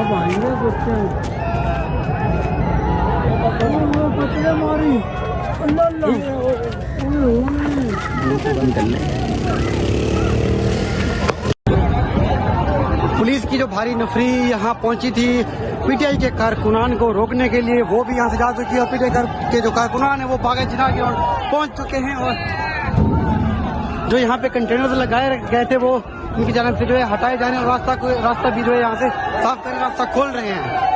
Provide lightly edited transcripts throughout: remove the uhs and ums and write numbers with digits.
भाई ने बच्चे बच्चे मारी अल्लाह बंद कर ले। पुलिस की जो भारी नफरी यहाँ पहुंची थी पीटीआई के कारकुनान को रोकने के लिए, वो भी यहाँ से जा चुकी है और पीटीआई के जो कारकुनान है वो बागे जिना की ओर पहुंच चुके हैं और जो यहाँ पे कंटेनर लगाए गए थे वो उनकी जानब से जो है हटाए जाने और रास्ता भी जो है यहाँ से साफ करके रास्ता खोल रहे हैं।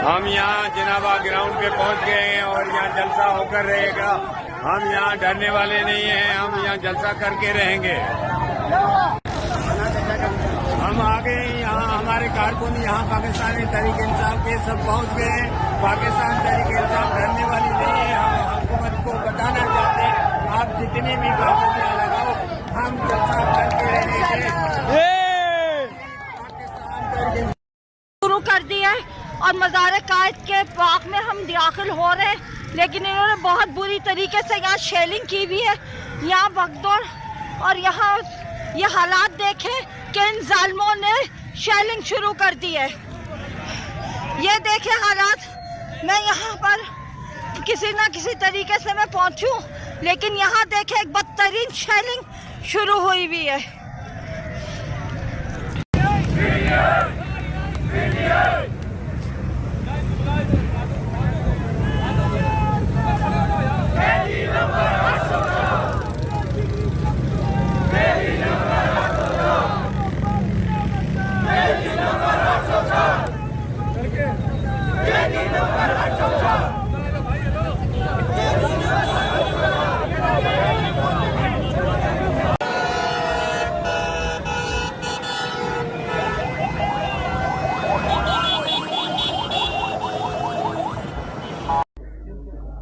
हम यहाँ जिनाबा ग्राउंड पे पहुँच गए हैं और यहाँ जलसा होकर रहेगा। हम यहाँ डरने वाले नहीं हैं, हम यहाँ जलसा करके रहेंगे। हम आ गए यहाँ, हमारे कारकुन यहाँ पाकिस्तानी तहरीक इंसाफ के सब पहुँच गए हैं। पाकिस्तान तहरीक इंसाफ डरने वाली नहीं है। हम हुकूमत को बताना चाहते हैं आप जितनी भी पाबंदियाँ लगाओ, हम जलसा करके रहेंगे। शुरू कर दिया है और मज़ार कायद के पाक में हम दाखिल हो रहे हैं, लेकिन इन्होंने बहुत बुरी तरीके से यहाँ शेलिंग की हुई है। यहाँ भगदौड़ और यहाँ ये हालात देखें कि इन जालिमों ने शेलिंग शुरू कर दी है। ये देखें हालात। मैं यहाँ पर किसी न किसी तरीके से मैं पहुँचूँ, लेकिन यहाँ देखें एक बदतरीन शेलिंग शुरू हुई हुई है।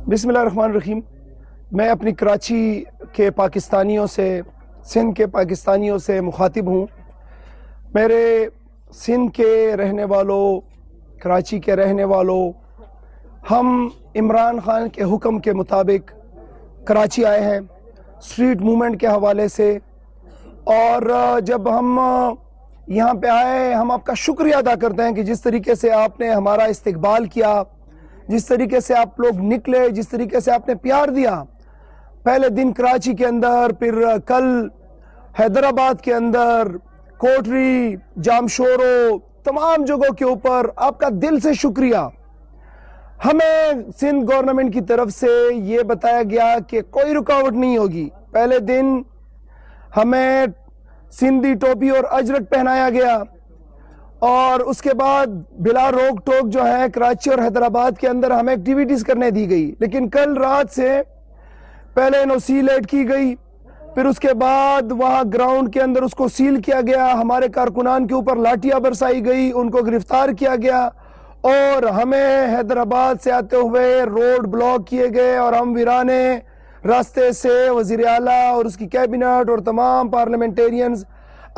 बिस्मिल्लाहिर्रहमानिर्रहीम। मैं अपनी कराची के पाकिस्तानियों से, सिंध के पाकिस्तानियों से मुखातिब हूँ। मेरे सिंध के रहने वालों, कराची के रहने वालों, हम इमरान खान के हुक्म के मुताबिक कराची आए हैं स्ट्रीट मूवमेंट के हवाले से। और जब हम यहाँ पे आए, हम आपका शुक्रिया अदा करते हैं कि जिस तरीके से आपने हमारा इस्तकबाल किया, जिस तरीके से आप लोग निकले, जिस तरीके से आपने प्यार दिया। पहले दिन कराची के अंदर, फिर कल हैदराबाद के अंदर, कोटरी, जामशोरो, तमाम जगहों के ऊपर आपका दिल से शुक्रिया। हमें सिंध गवर्नमेंट की तरफ से ये बताया गया कि कोई रुकावट नहीं होगी। पहले दिन हमें सिंधी टोपी और अजरक पहनाया गया और उसके बाद बिला रोक टोक जो है कराची और हैदराबाद के अंदर हमें एक्टिविटीज़ करने दी गई। लेकिन कल रात से पहले एनओसी लेट की गई, फिर उसके बाद वहाँ ग्राउंड के अंदर उसको सील किया गया। हमारे कारकुनान के ऊपर लाठियाँ बरसाई गई, उनको गिरफ्तार किया गया और हमें हैदराबाद से आते हुए रोड ब्लॉक किए गए और हम वीराने रास्ते से वज़ीर आला और उसकी कैबिनेट और तमाम पार्लियामेंटेरियंस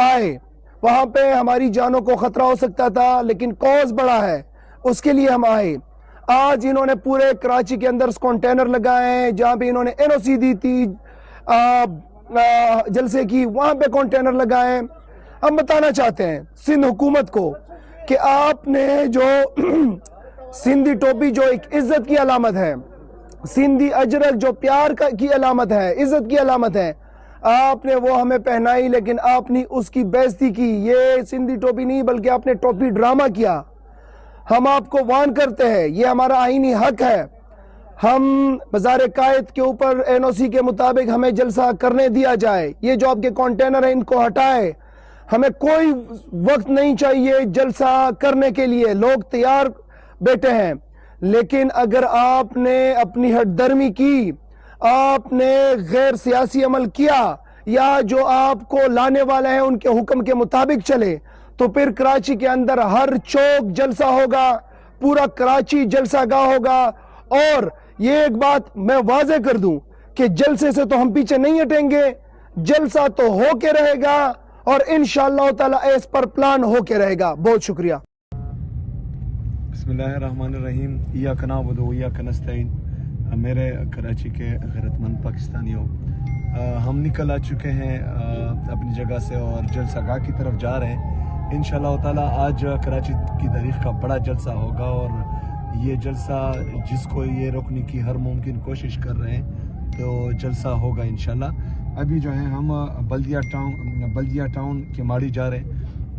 आए। वहाँ पे हमारी जानों को ख़तरा हो सकता था, लेकिन कॉज बड़ा है, उसके लिए हम आए। आज इन्होंने पूरे कराची के अंदर कंटेनर लगाए हैं जहाँ पे इन्होंने एनओसी दी थी जलसे की, वहाँ पे कंटेनर लगाए। हम बताना चाहते हैं सिंध हुकूमत को कि आपने जो सिंधी टोपी जो एक इज्जत की अलामत है, सिंधी अजरक जो प्यार की अलामत है, इज्जत की अलामत है, आपने वो हमें पहनाई लेकिन आपने उसकी बेइज्जती की। ये सिंधी टोपी नहीं बल्कि आपने टोपी ड्रामा किया। हम आपको वार्न करते हैं, ये हमारा आईनी हक है। हम मज़ार कायद के ऊपर NOC के मुताबिक हमें जलसा करने दिया जाए। ये जो आपके कंटेनर है इनको हटाए। हमें कोई वक्त नहीं चाहिए जलसा करने के लिए, लोग तैयार बैठे हैं। लेकिन अगर आपने अपनी हटदर्मी की, आपने गैर सियासी अमल किया या जो आपको लाने वाले हैं उनके हुक्म के मुताबिक चले, तो फिर कराची के अंदर हर चौक जलसा होगा, पूरा कराची जलसा गाह होगा। और ये एक बात मैं वाजे कर दूं कि जलसे से तो हम पीछे नहीं हटेंगे, जलसा तो होके रहेगा और इंशाअल्लाह ताला इस पर प्लान होके रहेगा। बहुत शुक्रिया। बिस्मिल्लाहिर्रहमानिर्रहीम। इय्याका नअबुदु व इय्याका नस्तईन। मेरे कराची के गैरतमंद पाकिस्तानियों, हम निकल आ चुके हैं अपनी जगह से और जलसा गाह की तरफ जा रहे हैं। इंशाअल्लाह ताला आज कराची की तारीख का बड़ा जलसा होगा और ये जलसा जिसको ये रोकने की हर मुमकिन कोशिश कर रहे हैं, तो जलसा होगा इंशाल्लाह। अभी जो है हम बल्दिया टाउन के माड़ी जा रहे हैं।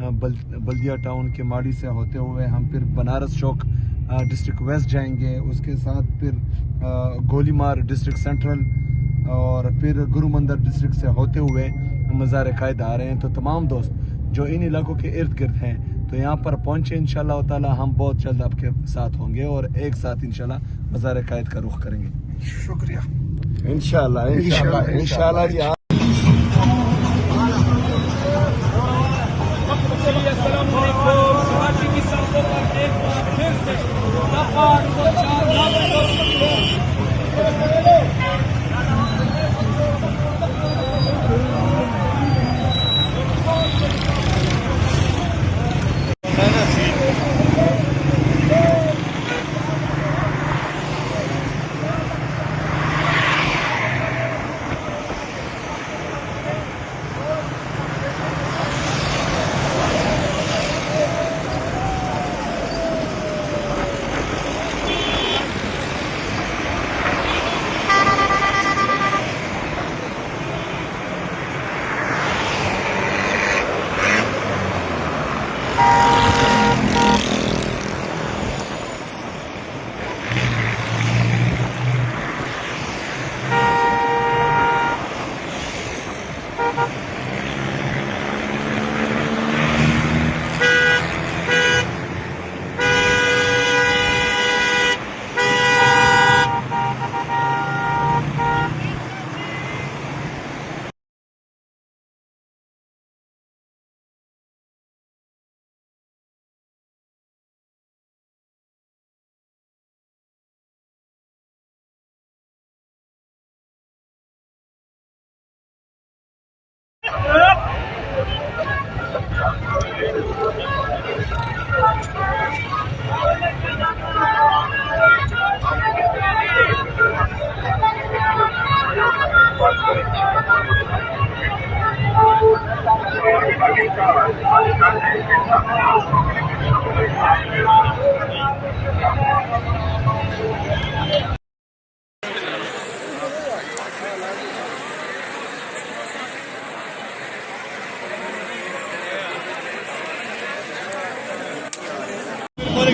बल्दिया टाउन के माड़ी से होते हुए हम फिर बनारस चौक डिस्ट्रिक्ट वेस्ट जाएंगे, उसके साथ फिर गोलीमार डिस्ट्रिक्ट सेंट्रल और फिर गुरु मंदिर डिस्ट्रिक्ट से होते हुए मज़ार कायद आ रहे हैं। तो तमाम दोस्त जो इन इलाकों के इर्द गिर्द हैं तो यहाँ पर पहुँचे इंशाल्लाह ताला। हम बहुत जल्द आपके साथ होंगे और एक साथ इंशाल्लाह मज़ार कायद का रुख करेंगे। शुक्रिया। इंशाल्लाह इंशाल्लाह इंशाल्लाह जी।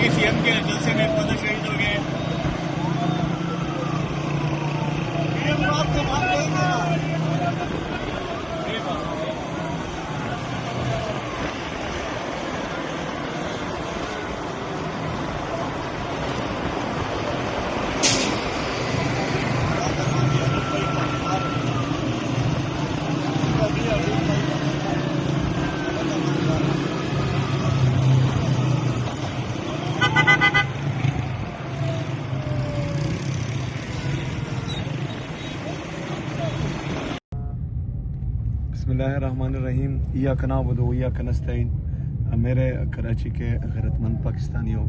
CM के जलसे में 15 शहीद हो गए। बिस्मिल्लाहिर्रहमानिर्रहीम। इय्याका नअबुदु व इय्याका नस्तईन। मेरे कराची के गैरतमंद पाकिस्तानियों,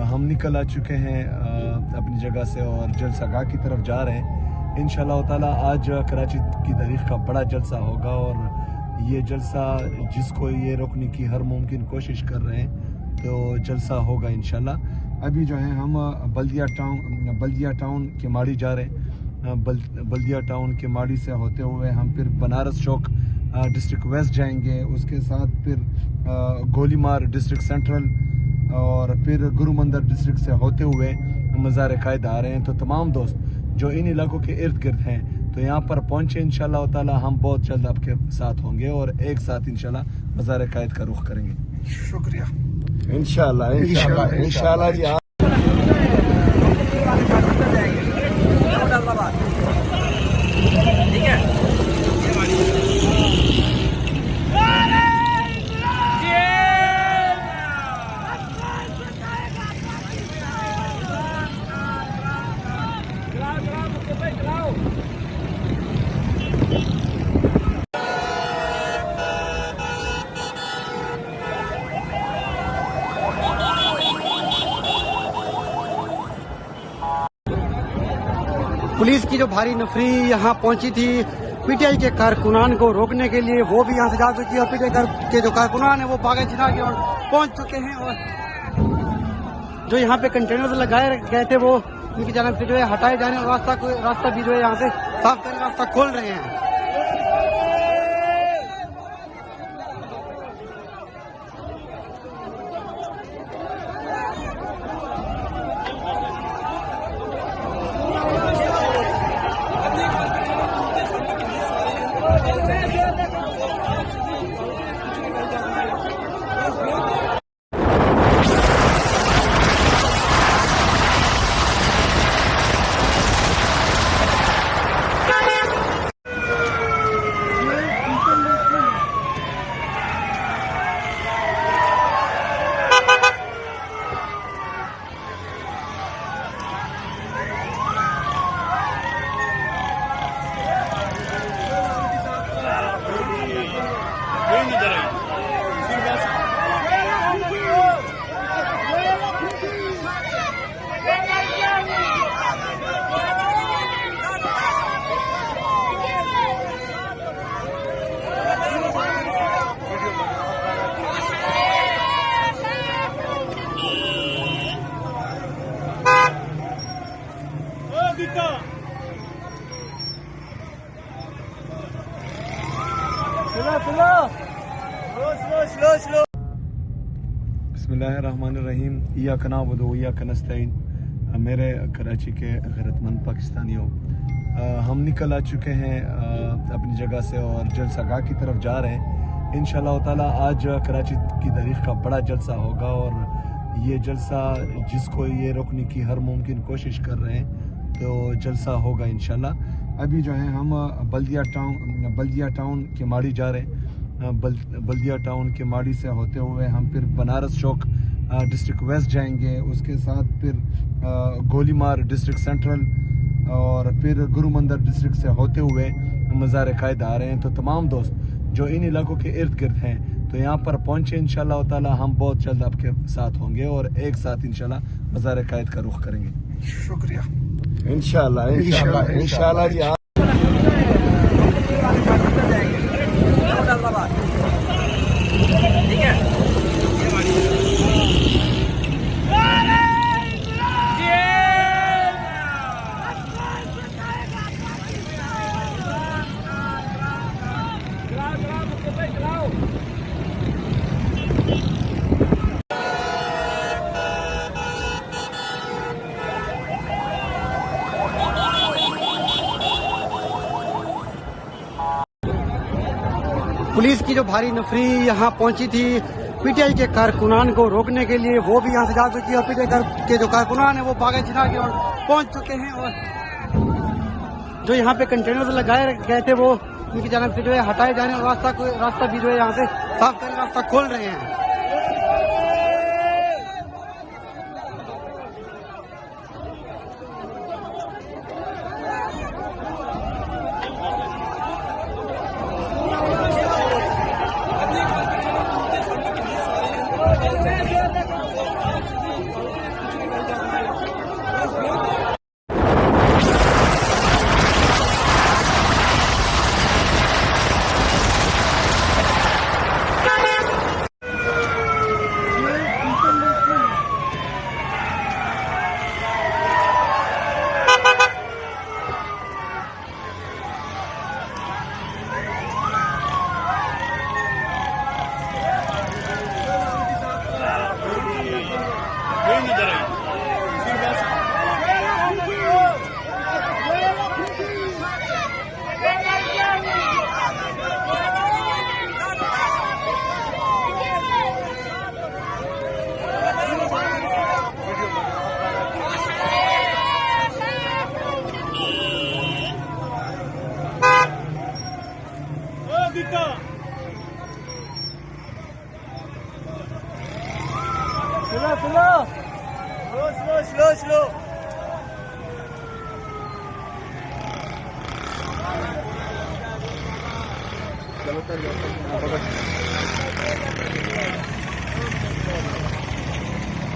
हम निकल आ चुके हैं अपनी जगह से और जलसा गाह की तरफ जा रहे हैं। इंशाअल्लाह ताला आज कराची की तारीख का बड़ा जलसा होगा और ये जलसा जिसको ये रोकने की हर मुमकिन कोशिश कर रहे हैं, तो जलसा होगा इंशाल्लाह। अभी जो है हम बल्दिया टाउन के माड़ी जा रहे हैं। बल्दिया टाउन के माड़ी से होते हुए हम फिर बनारस चौक डिस्ट्रिक्ट वेस्ट जाएंगे, उसके साथ फिर गोलीमार डिस्ट्रिक्ट सेंट्रल और फिर गुरु मंदिर डिस्ट्रिक्ट से होते हुए मज़ार कायद आ रहे हैं। तो तमाम दोस्त जो इन इलाकों के इर्द गिर्द हैं तो यहाँ पर पहुँचे इंशाल्लाह ताला, हम बहुत जल्द आपके साथ होंगे और एक साथ इंशाल्लाह मज़ार कायद का रुख करेंगे। शुक्रिया। इंशाल्लाह जी। पुलिस की जो भारी नफरी यहाँ पहुंची थी पीटीआई के कारकुनान को रोकने के लिए, वो भी यहाँ से जा चुकी है और पीटीआई के जो कारकुनान है वो बागे जिना की ओर पहुंच चुके हैं और जो यहाँ पे कंटेनर्स लगाए गए थे वो उनकी जानब से जो है हटाए जाने और रास्ता भी जो है यहाँ से साफ करने रास्ता खोल रहे हैं। बिस्मिल्लाहिर्रहमानिर्रहीम। इय्याका नअबुदु व इय्याका नस्तईन। मेरे कराची के गैरतमंद पाकिस्तानियों, हम निकल आ चुके हैं अपनी जगह से और जलसागाह की तरफ जा रहे हैं। इंशाअल्लाह ताला आज कराची की तारीख का बड़ा जलसा होगा और ये जलसा जिसको ये रोकने की हर मुमकिन कोशिश कर रहे हैं तो जलसा होगा इंशाअल्लाह। अभी जो है हम बल्दिया टाउन के माड़ी जा रहे हैं। बल्दिया टाउन के माड़ी से होते हुए हम फिर बनारस चौक डिस्ट्रिक्ट वेस्ट जाएंगे, उसके साथ फिर गोलीमार डिस्ट्रिक्ट सेंट्रल और फिर गुरु मंदिर डिस्ट्रिक्ट से होते हुए मज़ार कायद आ रहे हैं। तो तमाम दोस्त जो इन इलाकों के इर्द गिर्द हैं तो यहाँ पर पहुँचे इंशाल्लाह ताला, हम बहुत जल्द आपके साथ होंगे और एक साथ इंशाल्लाह मज़ार कायद का रुख करेंगे। शुक्रिया। इंशाल्लाह जी। पुलिस की जो भारी नफरी यहाँ पहुंची थी पीटीआई के कारकुनान को रोकने के लिए, वो भी यहाँ से जा चुकी है और पीटीआई के जो कारकुनान है वो बागे जिना की ओर पहुंच चुके हैं और जो यहाँ पे कंटेनर्स लगाए गए थे वो उनकी जानब से जो है हटाए जाने और रास्ता भी जो है यहाँ से साफ करने रास्ता खोल रहे हैं। चलो